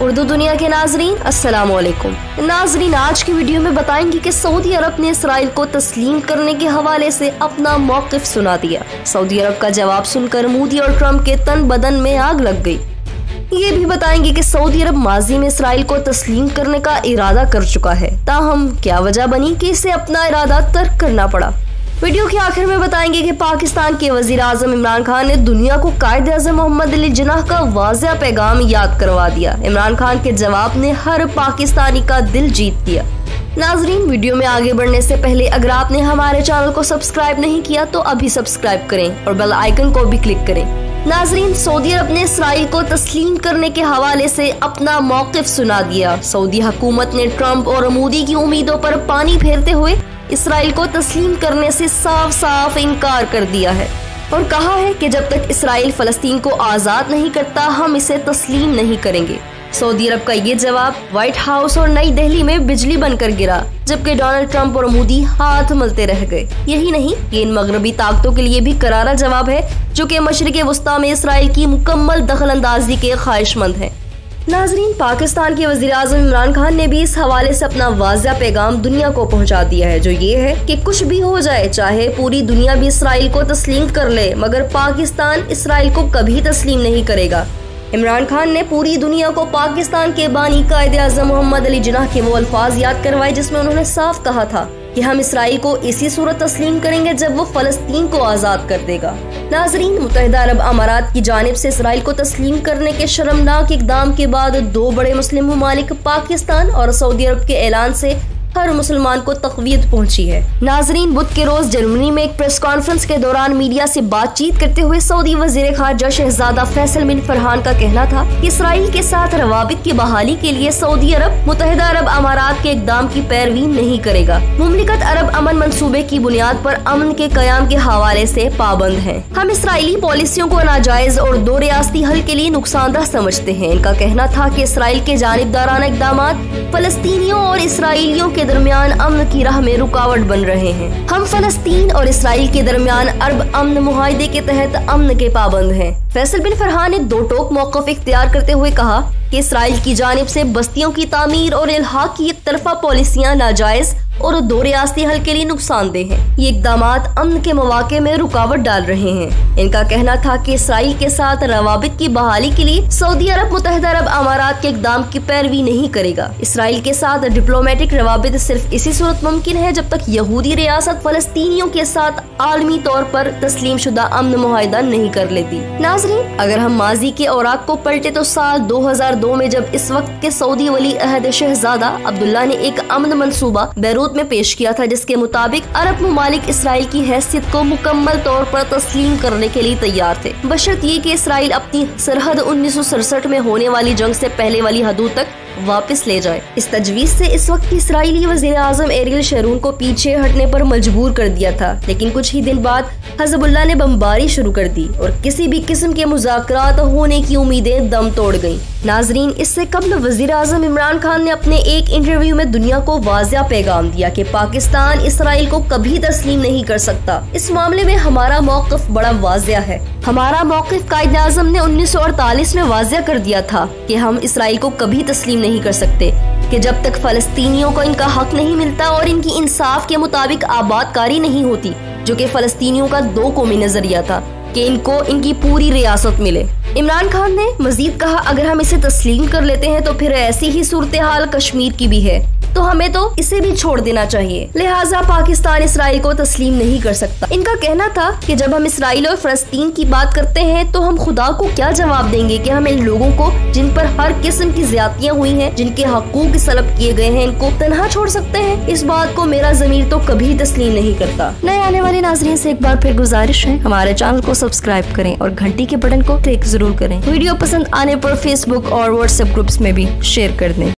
उर्दू दुनिया के नाजरीन, अस्सलाम वालेकुम। नाजरीन, आज की वीडियो में बताएंगे कि सऊदी अरब ने इसराइल को तस्लीम करने के हवाले से अपना मौक़िफ़ सुना दिया। सऊदी अरब का जवाब सुनकर मोदी और ट्रंप के तन बदन में आग लग गई। ये भी बताएंगे कि सऊदी अरब माजी में इसराइल को तस्लीम करने का इरादा कर चुका है, ताहम क्या वजह बनी कि इसे अपना इरादा तर्क करना पड़ा। वीडियो के आखिर में बताएंगे कि पाकिस्तान के वजीर आजम इमरान खान ने दुनिया को कायदे आज़म मोहम्मद अली जिन्नाह का वाज़ेह पैगाम याद करवा दिया। इमरान खान के जवाब ने हर पाकिस्तानी का दिल जीत लिया। नाजरीन, वीडियो में आगे बढ़ने से पहले अगर आपने हमारे चैनल को सब्सक्राइब नहीं किया तो अभी सब्सक्राइब करें और बेल आइकन को भी क्लिक करें। नाजरीन, सऊदी अरब ने इसराइल को तस्लीम करने के हवाले से अपना मौक़िफ़ सुना दिया। सऊदी हुकूमत ने ट्रंप और मोदी की उम्मीदों पर पानी फेरते हुए इसराइल को तस्लीम करने से साफ साफ इनकार कर दिया है और कहा है कि जब तक इसराइल फलस्तीन को आज़ाद नहीं करता हम इसे तस्लीम नहीं करेंगे। सऊदी अरब का ये जवाब व्हाइट हाउस और नई दिल्ली में बिजली बनकर गिरा, जबकि डोनाल्ड ट्रंप और मोदी हाथ मलते रह गए। यही नहीं, ये इन मगरबी ताकतों के लिए भी करारा जवाब है जो कि मशरिक़ वस्ता में इसराइल की मुकम्मल दखल अंदाजी के ख्वाहिशमंद है। नाजरीन, पाकिस्तान के वज़ीर आज़म इमरान खान ने भी इस हवाले से अपना वाज़ेह पैगाम दुनिया को पहुंचा दिया है, जो ये है कि कुछ भी हो जाए, चाहे पूरी दुनिया भी इसराइल को तस्लीम कर ले, मगर पाकिस्तान इसराइल को कभी तस्लीम नहीं करेगा। इमरान खान ने पूरी दुनिया को पाकिस्तान के बानी कायदे आज़म मोहम्मद अली जिन्नाह के वो अल्फाज याद करवाए जिसमें उन्होंने साफ कहा था कि हम इसराइल को इसी सूरत तस्लीम करेंगे जब वो फलस्तीन को आज़ाद कर देगा। नाजरीन, मुत्तहिदा अरब अमारात की जानिब से इसराइल को तस्लीम करने के शर्मनाक इक़दाम के बाद दो बड़े मुस्लिम ममालिक पाकिस्तान और सऊदी अरब के ऐलान से हर मुसलमान को तक़वीयत पहुंची है। नाजरीन, बुध के रोज जर्मनी में एक प्रेस कॉन्फ्रेंस के दौरान मीडिया से बातचीत करते हुए सऊदी वज़ीर ख़ारजा शहजादा फैसल बिन फरहान का कहना था कि इसराइल के साथ रवाबित की बहाली के लिए सऊदी अरब मुत्तहिदा अरब अमारात के इक़दाम की पैरवी नहीं करेगा। मुमलिकत अरब अमन मंसूबे की बुनियाद पर अमन के क़याम के हवाले से पाबंद है। हम इसराइली पॉलिसियों को नाजायज और दो रियासती हल के लिए नुकसानदा समझते हैं। इनका कहना था कि इसराइल के जानिबदाराना इक़दामात फलस्तीनियों और इसराइलियों के दरमियान अमन की राह में रुकावट बन रहे हैं। हम फलस्तीन और इसराइल के दरमियान अरब अमन मुआहदे के तहत अमन के पाबंद हैं। फैसल बिन फरहान ने दो टोक मौक़िफ़ इख्तियार करते हुए कहा कि इसराइल की जानिब से बस्तियों की तामीर और इल्हाक की एक तरफा पॉलिसियां नाजायज और दो रियासती हल के लिए नुकसानदेह हैं। ये इक़दामात अमन के मौके में रुकावट डाल रहे हैं। इनका कहना था कि इसराइल के साथ रवाबित की बहाली के लिए सऊदी अरब मुत्तहिदा अरब अमारात के इक़दाम की पैरवी नहीं करेगा। इसराइल के साथ डिप्लोमेटिक रवाबित सिर्फ इसी सूरत मुमकिन है जब तक यहूदी रियासत फलस्तीनियों के साथ आलमी तौर पर तस्लीम शुदा अमन मुआहिदा नहीं कर लेती। नाज़रीन, अगर हम माजी के औराक को पलटे तो साल 2002 में जब इस वक्त के सऊदी वली अहद शहजादा अब्दुल्ला ने एक अमन मंसूबा बैरूत में पेश किया था, जिसके मुताबिक अरब ममालिक इसराइल की हैसियत को मुकम्मल तौर पर तस्लीम करने के लिए तैयार थे, बशर्त ये कि इसराइल अपनी सरहद 1967 में होने वाली जंग से पहले वाली हदूद तक वापस ले जाए। इस तजवीज से इस वक्त की इसराइली वज़ीर आज़म एरियल शरून को पीछे हटने पर मजबूर कर दिया था, लेकिन कुछ ही दिन बाद हिज़्बुल्लाह ने बमबारी शुरू कर दी और किसी भी किस्म के मुज़ाकरात होने की उम्मीदें दम तोड़ गयी। नाजरीन, इससे कबल वज़ीर आज़म इमरान खान ने अपने एक इंटरव्यू में दुनिया को वाज़ेह पैगाम दिया कि पाकिस्तान इसराइल को कभी तस्लीम नहीं कर सकता। इस मामले में हमारा मौक़िफ़ बड़ा वाज़ेह है। हमारा मौक़िफ़ कायदे आज़म ने 1948 में वाज़ेह कर दिया था कि हम इसराइल को कभी तस्लीम नहीं कर सकते, कि जब तक फलस्तीनियों को इनका हक नहीं मिलता और इनकी इंसाफ के मुताबिक आबादकारी नहीं होती, जो कि फलस्तीनियों का दो कौमी नजरिया था, कि इनको इनकी पूरी रियासत मिले। इमरान खान ने मजीद कहा, अगर हम इसे तस्लीम कर लेते हैं तो फिर ऐसी ही सूरत हाल कश्मीर की भी है, तो हमें तो इसे भी छोड़ देना चाहिए। लिहाजा पाकिस्तान इसराइल को तस्लीम नहीं कर सकता। इनका कहना था कि जब हम इसराइल और फलस्तीन की बात करते हैं तो हम खुदा को क्या जवाब देंगे कि हम इन लोगों को जिन पर हर किस्म की ज्यादतियां हुई हैं, जिनके हकूक सलब किए गए हैं, इनको तन्हा छोड़ सकते हैं? इस बात को मेरा ज़मीर तो कभी तस्लीम नहीं करता। नए आने वाले नाज़रीन से एक बार फिर गुजारिश है, हमारे चैनल को सब्सक्राइब करें और घंटी के बटन को क्लिक जरूर करें। वीडियो पसंद आने पर फेसबुक और व्हाट्सएप ग्रुप्स में भी शेयर कर दें।